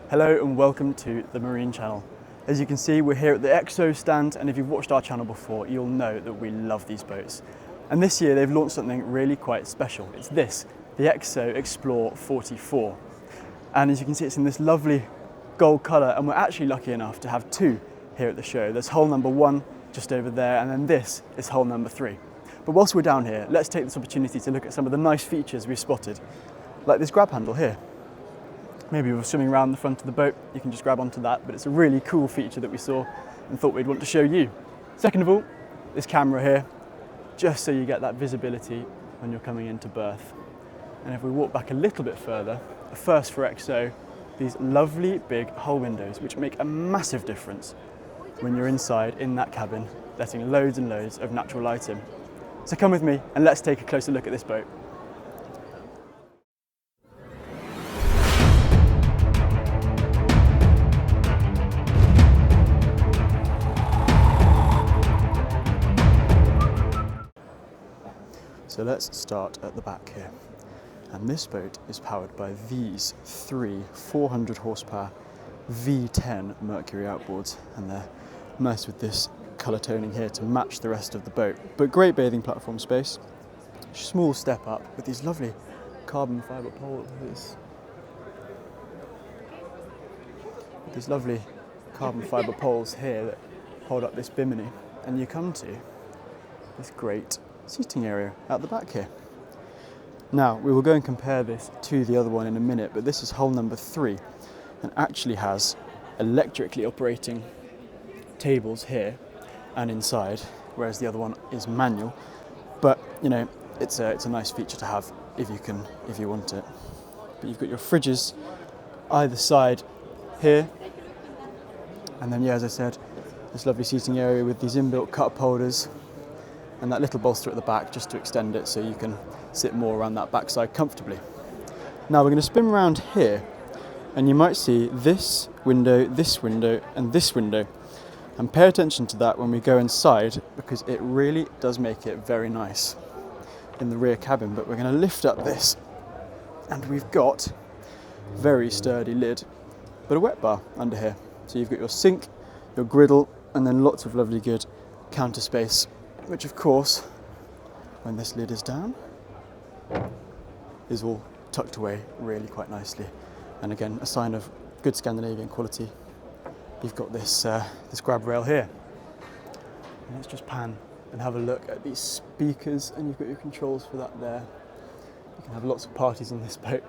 Hello and welcome to the Marine Channel. As you can see, we're here at the EXO stand, and if you've watched our channel before, you'll know that we love these boats. And this year they've launched something really quite special. It's this, the EXO EXPLR 44. And as you can see, it's in this lovely gold colour, and we're actually lucky enough to have two here at the show. There's hull number 1 just over there, and then this is hull number 3. But whilst we're down here, let's take this opportunity to look at some of the nice features we've spotted, like this grab handle here. Maybe we're swimming around the front of the boat, you can just grab onto that, but it's a really cool feature that we saw and thought we'd want to show you. Second of all, this camera here, just so you get that visibility when you're coming into berth. And if we walk back a little bit further, a first for EXO, these lovely big hull windows, which make a massive difference when you're inside in that cabin, letting loads and loads of natural light in. So come with me and let's take a closer look at this boat. So let's start at the back here. And this boat is powered by these three 400 horsepower V10 Mercury outboards, and they're nice with this colour toning here to match the rest of the boat. But great bathing platform space, small step up with these lovely carbon fibre poles. These lovely carbon fibre poles here that hold up this bimini, and you come to this great seating area out the back here. Now, we will go and compare this to the other one in a minute, but this is hull number 3 and actually has electrically operating tables here and inside, whereas the other one is manual. But you know, it's a nice feature to have if you want it. But you've got your fridges either side here, and then, yeah, as I said, this lovely seating area with these inbuilt cup holders and that little bolster at the back just to extend it so you can sit more around that backside comfortably. Now we're going to spin around here, and you might see this window, and this window. And pay attention to that when we go inside, because it really does make it very nice in the rear cabin. But we're going to lift up this, and we've got a very sturdy lid, but a wet bar under here. So you've got your sink, your griddle, and then lots of lovely good counter space, which of course, when this lid is down, is all tucked away really quite nicely. And again, a sign of good Scandinavian quality. You've got this grab rail here. And let's just pan and have a look at these speakers, and you've got your controls for that there. You can have lots of parties on this boat,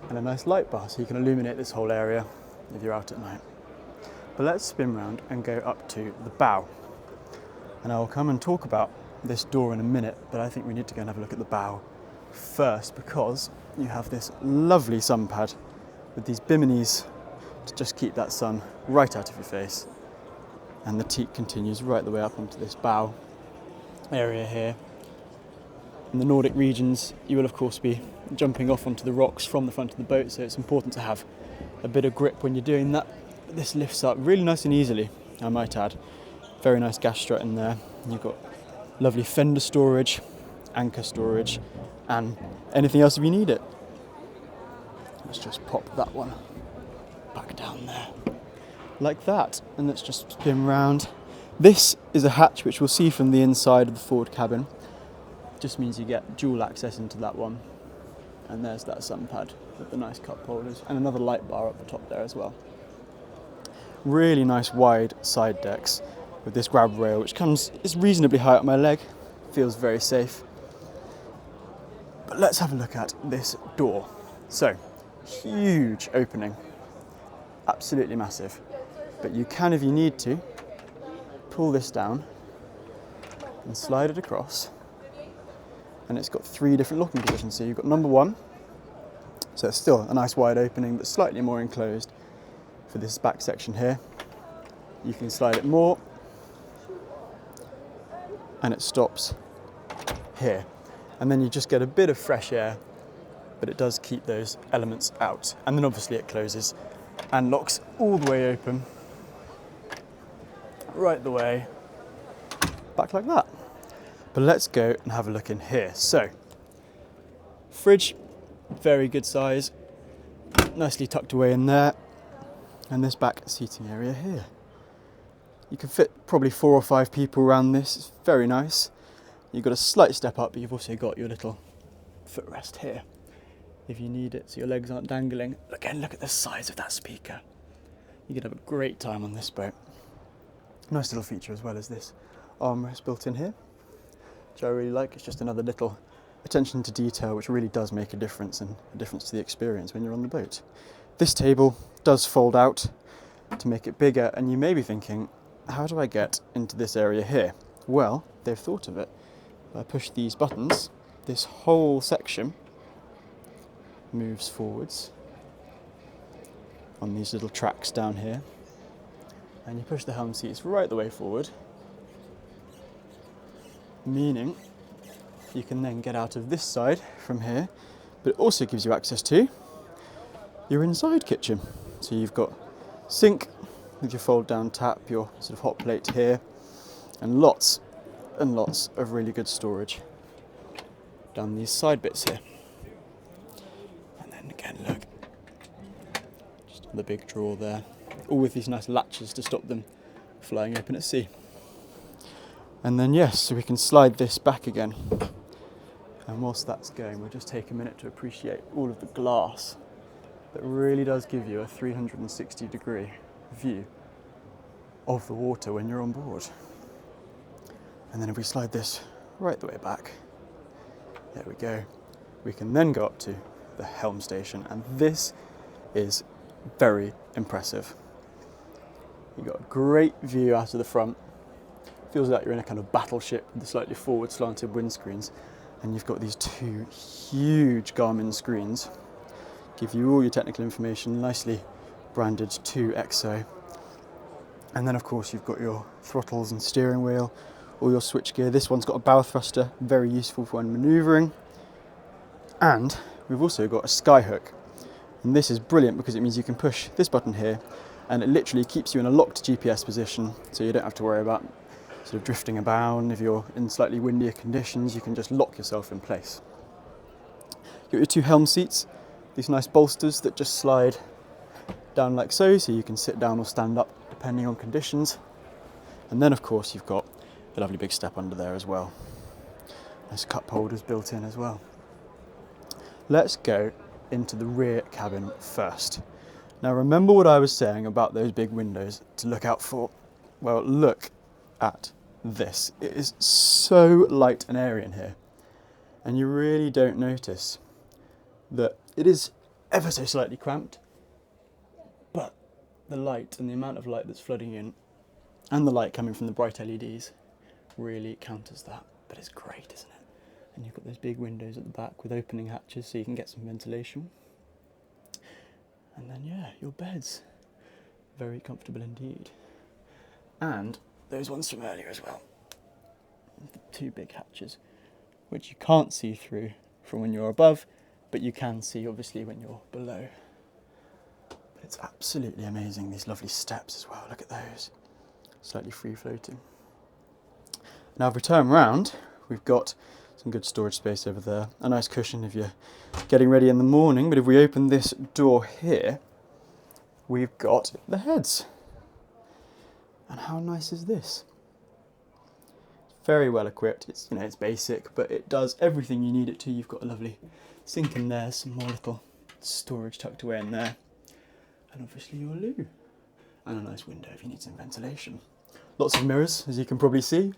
and a nice light bar so you can illuminate this whole area if you're out at night. But let's spin round and go up to the bow. And I'll come and talk about this door in a minute, but I think we need to go and have a look at the bow first, because you have this lovely sun pad with these biminis to just keep that sun right out of your face. And the teak continues right the way up onto this bow area here. In the Nordic regions, you will of course be jumping off onto the rocks from the front of the boat, so it's important to have a bit of grip when you're doing that. But this lifts up really nice and easily, I might add. Very nice gas strut in there. You've got lovely fender storage, anchor storage, and anything else if you need it. Let's just pop that one back down there, like that. And let's just spin round. This is a hatch which we'll see from the inside of the forward cabin. Just means you get dual access into that one. And there's that sun pad with the nice cup holders, and another light bar up the top there as well. Really nice wide side decks with this grab rail, which is reasonably high up my leg, feels very safe. But let's have a look at this door. So, huge opening, absolutely massive. But you can, if you need to, pull this down and slide it across. And it's got 3 different locking positions. So you've got number 1, so it's still a nice wide opening, but slightly more enclosed for this back section here. You can slide it more, and it stops here. And then you just get a bit of fresh air, but it does keep those elements out. And then obviously it closes and locks all the way open, right the way back like that. But let's go and have a look in here. So, fridge, very good size, nicely tucked away in there. And this back seating area here. You can fit probably 4 or 5 people around this. It's very nice. You've got a slight step up, but you've also got your little footrest here if you need it, so your legs aren't dangling. Again, look at the size of that speaker. You could have a great time on this boat. Nice little feature as well as this armrest built in here, which I really like. It's just another little attention to detail which really does make a difference, and a difference to the experience when you're on the boat. This table does fold out to make it bigger, and you may be thinking, how do I get into this area here? Well, they've thought of it. If I push these buttons, this whole section moves forwards on these little tracks down here, and you push the helm seats right the way forward, meaning you can then get out of this side from here, but it also gives you access to your inside kitchen. So you've got sink with your fold down tap, your sort of hot plate here, and lots of really good storage down these side bits here. And then again, look, just the big drawer there, all with these nice latches to stop them flying open at sea. And then yes, so we can slide this back again. And whilst that's going, we'll just take a minute to appreciate all of the glass that really does give you a 360-degree view of the water when you're on board. And then if we slide this right the way back, there we go. We can then go up to the helm station, and this is very impressive. You've got a great view out of the front. Feels like you're in a kind of battleship with the slightly forward slanted windscreens, and you've got these 2 huge Garmin screens. Give you all your technical information, nicely branded to EXO. And then of course you've got your throttles and steering wheel, all your switch gear. This one's got a bow thruster, very useful for when manoeuvring. And we've also got a sky hook. And this is brilliant because it means you can push this button here and it literally keeps you in a locked GPS position, so you don't have to worry about sort of drifting about. If you're in slightly windier conditions, you can just lock yourself in place. You've got your 2 helm seats, these nice bolsters that just slide down like so you can sit down or stand up depending on conditions. And then of course you've got the lovely big step under there as well. Nice cup holders built in as well. Let's go into the rear cabin first. Now remember what I was saying about those big windows to look out for? Well, look at this. It is so light and airy in here, and you really don't notice that it is ever so slightly cramped, but the light and the amount of light that's flooding in and the light coming from the bright LEDs really counters that. But it's great, isn't it? And you've got those big windows at the back with opening hatches so you can get some ventilation. And then yeah, your beds, very comfortable indeed. And those ones from earlier as well, the 2 big hatches, which you can't see through from when you're above, but you can see obviously when you're below. But it's absolutely amazing, these lovely steps as well, look at those, slightly free floating. Now if we turn round, we've got some good storage space over there, a nice cushion if you're getting ready in the morning. But if we open this door here, we've got the heads. And how nice is this? Very well equipped. It's, you know, it's basic, but it does everything you need it to. You've got a lovely sink in there, some more little storage tucked away in there, and obviously your loo, and a nice window if you need some ventilation. Lots of mirrors, as you can probably see,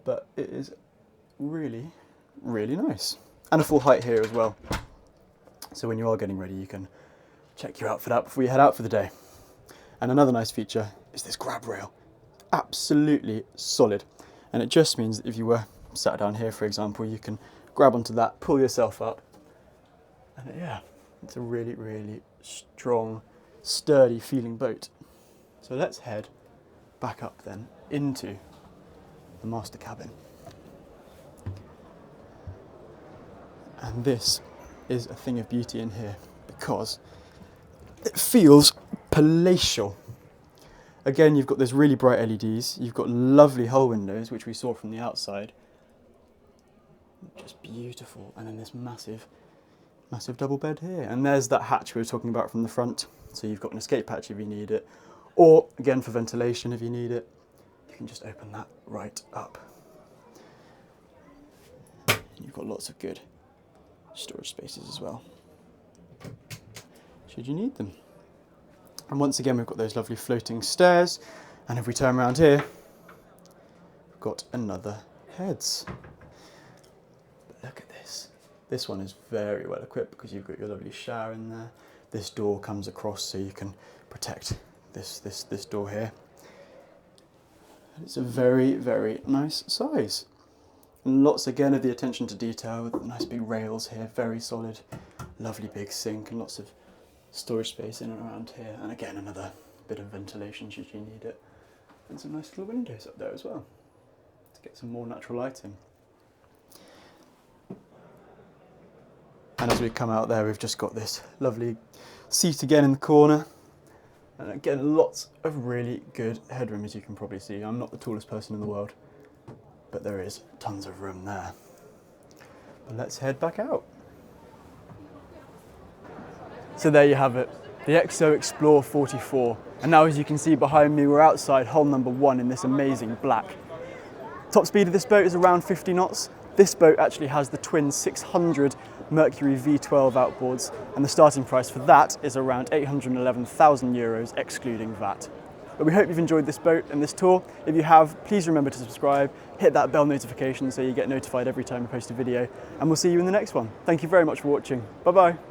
but it is really, really nice. And a full height here as well. So when you are getting ready, you can check your outfit out before you head out for the day. And another nice feature is this grab rail. Absolutely solid. And it just means that if you were sat down here, for example, you can grab onto that, pull yourself up. And yeah, it's a really, really strong, sturdy feeling boat. So let's head back up then into the master cabin. And this is a thing of beauty in here because it feels palatial. Again, you've got those really bright LEDs, you've got lovely hull windows, which we saw from the outside. Just beautiful. And then this massive Massive double bed here. And there's that hatch we were talking about from the front. So you've got an escape hatch if you need it, or again for ventilation if you need it. You can just open that right up. You've got lots of good storage spaces as well, should you need them. And once again, we've got those lovely floating stairs. And if we turn around here, we've got another heads. But look at this. This one is very well equipped because you've got your lovely shower in there. This door comes across so you can protect this door here. And it's a very, very nice size. And lots again of the attention to detail with nice big rails here, very solid, lovely big sink and lots of storage space in and around here. And again, another bit of ventilation should you need it. And some nice little windows up there as well to get some more natural lighting. And as we come out there, we've just got this lovely seat again in the corner. And again, lots of really good headroom, as you can probably see. I'm not the tallest person in the world, but there is tons of room there. But let's head back out. So there you have it, the EXPLR 44. And now as you can see behind me, we're outside hull number 1 in this amazing black. Top speed of this boat is around 50 knots. This boat actually has the twin 600 Mercury V12 outboards, and the starting price for that is around 811,000 euros excluding VAT. But we hope you've enjoyed this boat and this tour. If you have, please remember to subscribe, hit that bell notification so you get notified every time we post a video, and we'll see you in the next one. Thank you very much for watching. Bye bye.